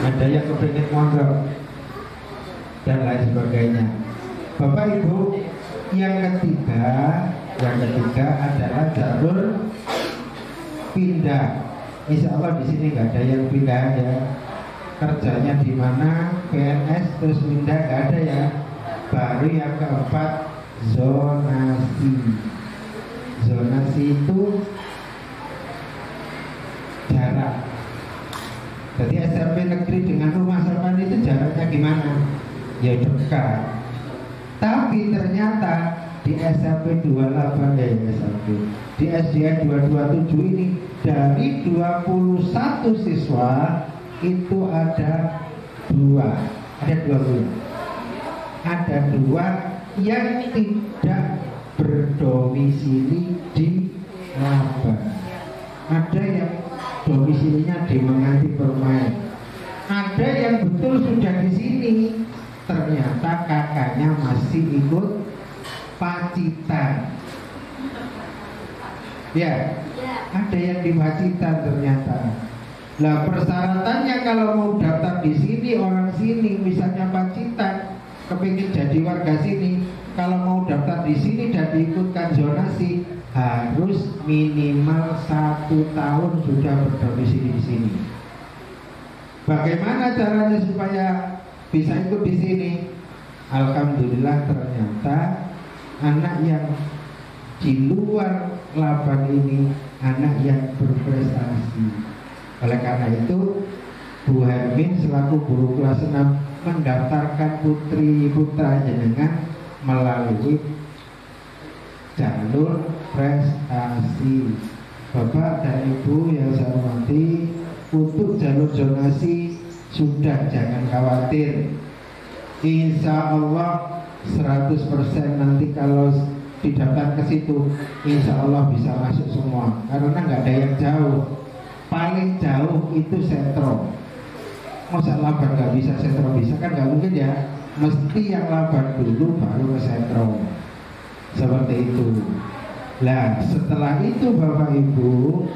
ada yang kepingin mondok dan lain sebagainya. Bapak Ibu, yang ketiga adalah jalur pindah. Insya Allah di sini nggak ada yang pindah ya. Kerjanya di mana, PNS terus pindah, nggak ada ya. Baru yang keempat, zonasi. Zonasi itu jarak. Jadi SMP negeri dengan rumah Salman itu jaraknya gimana? Ya dekat. Tapi ternyata di SMP 28 di SDN 227 ini dari 21 siswa itu ada dua yang tidak berdomisili di Laban. Ada yang domisilinya di Menganti Permai. Ada yang betul sudah di sini, ternyata kakaknya masih ikut Pacitan. Ya, ada yang di Pacitan ternyata. Nah, persyaratannya kalau mau daftar di sini, orang sini, misalnya Pacitan, kepingin jadi warga sini, kalau mau daftar di sini dan diikutkan zonasi, harus minimal 1 tahun sudah berdomisili di sini. Bagaimana caranya supaya bisa ikut di sini? Alhamdulillah ternyata anak yang di luar Laban ini anak yang berprestasi. Oleh karena itu Bu Hermin selaku guru kelas 6 mendaftarkan putri putra jenengan melalui jalur prestasi. Bapak dan Ibu yang saya hormati, untuk jalur zonasi sudah jangan khawatir. Insya Allah 100% nanti kalau didaftar ke situ, insya Allah bisa masuk semua. Karena nggak ada yang jauh. Paling jauh itu Sentro. Masa Laban nggak bisa, Sentro bisa, kan nggak mungkin ya. Mesti yang Laban dulu baru ke Sentro. Seperti itu. Nah, setelah itu Bapak Ibu,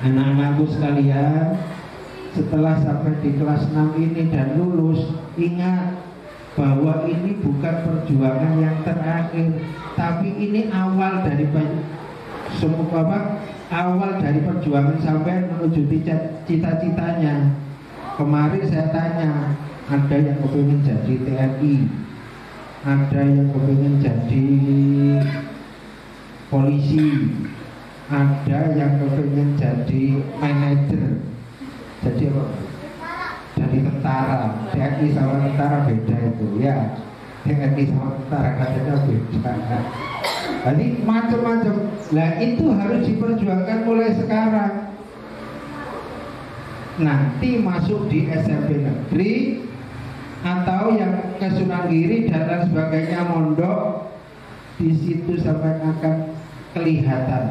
anak-anakku sekalian, setelah sampai di kelas 6 ini dan lulus, ingat bahwa ini bukan perjuangan yang terakhir, tapi ini awal dari awal dari perjuangan sampai menuju cita-citanya. Kemarin saya tanya, ada yang kepingin jadi TNI, ada yang kepingin jadi polisi, ada yang kepingin jadi manajer, jadi apa? Jadi tentara. TNI sama tentara beda itu ya. TNI sama tentara katanya beda. Jadi macam-macam. Nah itu harus diperjuangkan mulai sekarang. Nanti masuk di SMP negeri atau yang ke Sunan Giri dan lain sebagainya mondok, di situ sampai akan kelihatan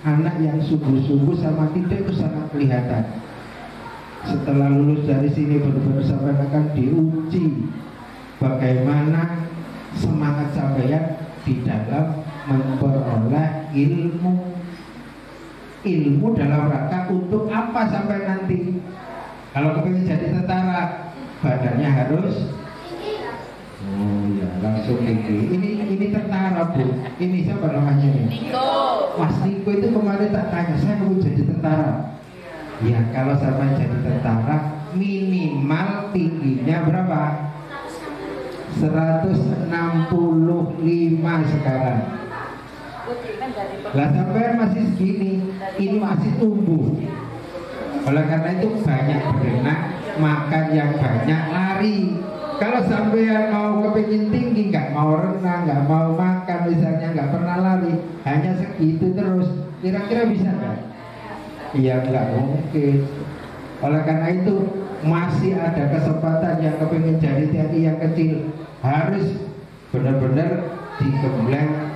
anak yang sungguh-sungguh sama tidak itu sangat kelihatan. Setelah lulus dari sini benar-benar sampai akan diuji bagaimana semangat sampean di dalam memperoleh ilmu dalam rangka untuk apa sampai nanti. Kalau kepingin jadi tentara, badannya harus langsung tinggi. Ini tentara Bu. Ini siapa namanya nih? Niko. Mas Niko itu kemarin tak tanya, saya mau jadi tentara. Ya kalau sampai jadi tentara minimal tingginya berapa? 165 sekarang. Lah sampai masih segini, ini masih tumbuh. Oleh karena itu banyak berenang, makan yang banyak, lari. Kalau sampai mau kepingin tinggi, nggak mau renang, nggak mau makan misalnya, nggak pernah lari, hanya segitu terus, kira-kira bisa nggak? Iya nggak mungkin. Oleh karena itu masih ada kesempatan yang kepingin jadi TNI yang kecil, harus benar-benar digembleng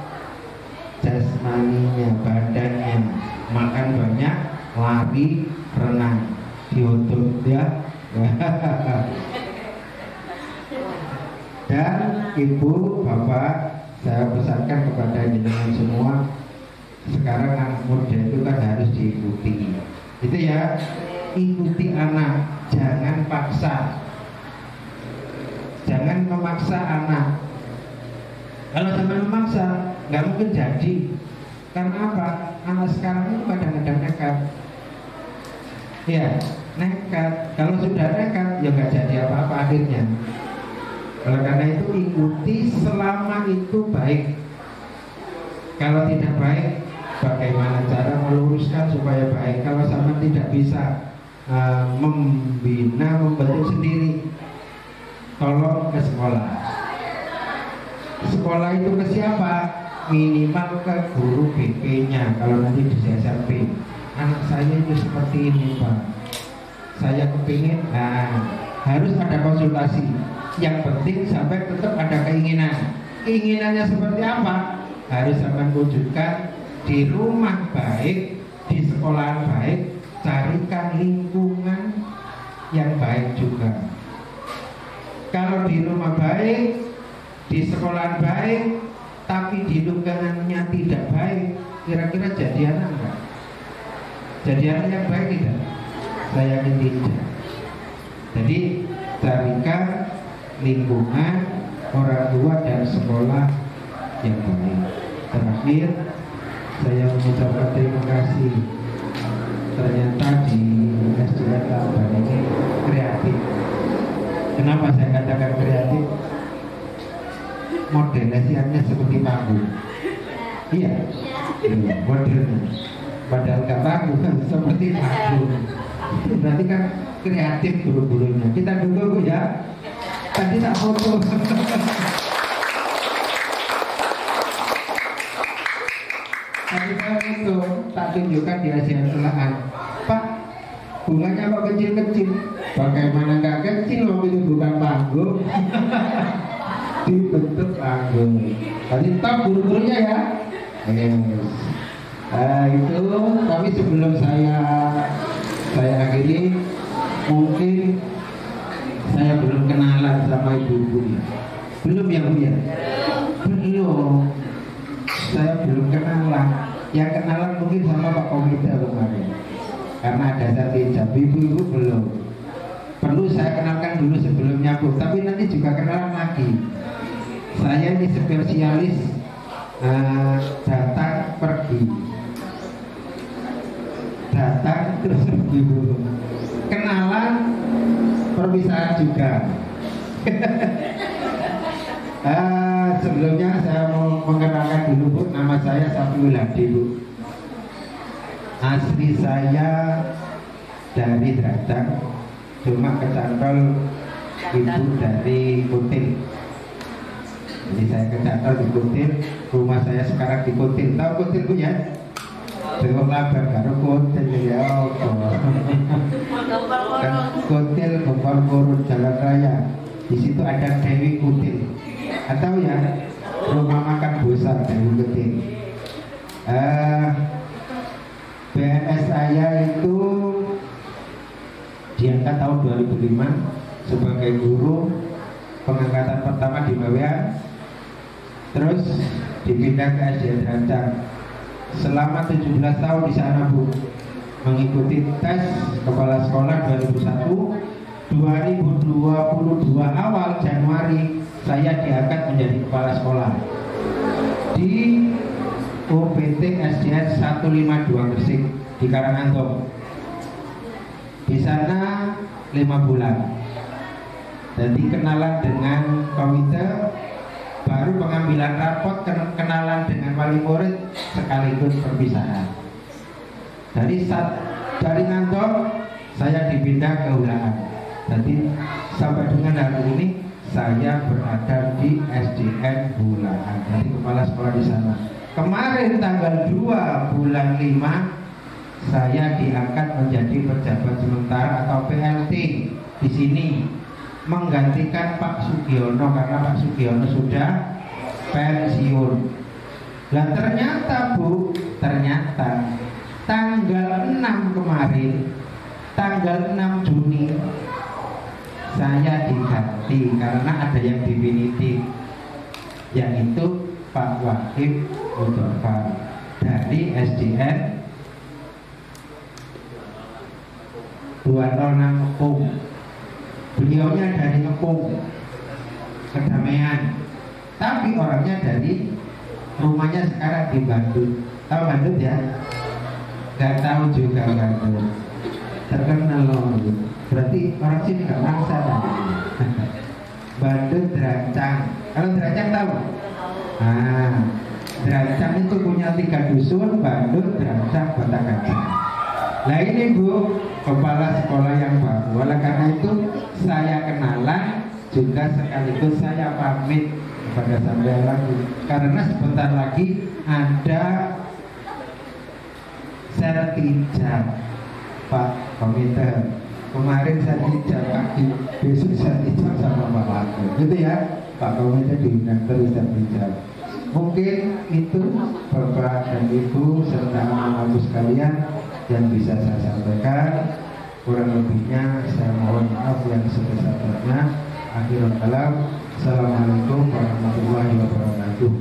jasmaninya, badannya, makan banyak, lari, renang, diuntung ya. Dan Ibu, Bapak, saya pesankan kepada jenengan semua, sekarang anak muda itu kan harus diikuti, itu ya. ikuti anak, jangan paksa. Jangan memaksa anak. Kalau sampai memaksa, nggak mungkin jadi. Karena apa? Anak sekarang itu kadang-kadang nekat. Ya, nekat. Kalau sudah nekat, ya nggak jadi apa-apa akhirnya. Oleh karena itu ikuti selama itu baik. Kalau tidak baik, bagaimana cara meluruskan supaya baik? Kalau sama tidak bisa membina, membentuk sendiri, tolong ke sekolah. Sekolah itu ke siapa? Minimal ke guru BP-nya. Kalau nanti di SMP, anak saya itu seperti ini Pak, saya kepingin, harus ada konsultasi. Yang penting sampai tetap ada keinginan. Keinginannya seperti apa? Harus sampai wujudkan di rumah baik, di sekolah baik, carikan lingkungan yang baik juga. Kalau di rumah baik, di sekolah baik, tapi di lingkungannya tidak baik, kira-kira jadi anak enggak? Jadi anak yang baik tidak? Saya yakin tidak. Jadi carikan lingkungan, orang tua dan sekolah yang baik. Terakhir, saya mengucapkan terima kasih. Ternyata di SDN Laban ini kreatif. Kenapa saya katakan kreatif? Modelasiannya seperti panggung. Iya, modelnya. Padahal nggak panggung, seperti panggung. Berarti kan kreatif guru-gurunya. Kita dulu Bu ya. Tadi tak foto. Tadi saya itu tak tunjukkan di Asian Selahan. Pak, bunganya kok kecil-kecil? Bagaimana nggak kecil? Waktu itu bukan panggung. Dibentuk panggung. Tadi tahu guru-gurunya ya. Yes. Itu tapi sebelum saya akhiri, mungkin saya belum kenalan sama ibu-ibu. Belum ya Bu ya? Belum. Saya belum kenalan. Yang kenalan mungkin sama Pak Komite kemarin. Karena ada satu hijab, ibu-ibu belum. Perlu saya kenalkan dulu sebelumnya Bu. Tapi nanti juga kenalan lagi. Saya ini spesialis datang pergi. Datang terus pergi Bu. Kenalan, perpisahan juga. Sebelumnya saya mau mengenalkan dulu Bu, nama saya Safiul Hadi Bu. Asli saya dari Drajang, cuma kecantol ibu dari Kutil. Jadi saya kecantol di Kutil, rumah saya sekarang di Kutil. Tahu Kutil Bu ya? Belum labar karo Kutil ya. Kutil Gempol Kurun Jalan Raya. Di situ ada Dewi Kutil. Atau ya rumah makan Bosan Dewi Kutil. BNS saya itu diangkat tahun 2005 sebagai guru pengangkatan pertama di Bawean. Terus dipindah ke SDN Drajang. Selama 17 tahun di sana Bu, mengikuti tes kepala sekolah 2001. 2022 awal Januari saya diangkat menjadi kepala sekolah di OPT SDN 152 Gresik di Karangantong. Di sana 5 bulan. Jadi kenalan dengan komite, baru pengambilan rapot, kenalan dengan wali murid, sekaligus perpisahan. Dari Ngantong saya dipindah ke Hulaan. Jadi sampai dengan hari ini saya berada di SDN Hulaan. Jadi kepala sekolah di sana. Kemarin tanggal 2 bulan 5 saya diangkat menjadi pejabat sementara atau PLT di sini, menggantikan Pak Sugiono karena Pak Sugiono sudah pensiun. Dan ternyata Bu, tanggal 6 kemarin, tanggal 6 Juni saya diganti karena ada yang definitif, yaitu Pak Wahid Mudofar dari SDN Ngepung. Beliaunya dari Ngepung, Kedamaian, tapi orangnya dari rumahnya sekarang di Bandung. Tahu Bandung ya? Gak tahu juga Bandung. Terkenal loh. Berarti orang sini nggak maksa kan? Bandung Derancang. Kalau Derancang tahu? Derancang itu punya 3 dusun, Bandung, Derancang, Kota Kacang. Nah ini Bu, kepala sekolah yang baru. Oleh karena itu saya kenalan juga sekaligus saya pamit kepada sampean lagi. Karena sebentar lagi ada sertijab Pak Komite. Kemarin sertijab pagi, besok sertijab sama Pak Wako. Gitu ya, Pak Komite diundang terus sertijab. Mungkin itu Bapak dan Ibu serta anak-anakku sekalian yang bisa saya sampaikan. Kurang lebihnya saya mohon maaf yang sebesar-besarnya. Akhirul kalam. Assalamualaikum warahmatullahi wabarakatuh.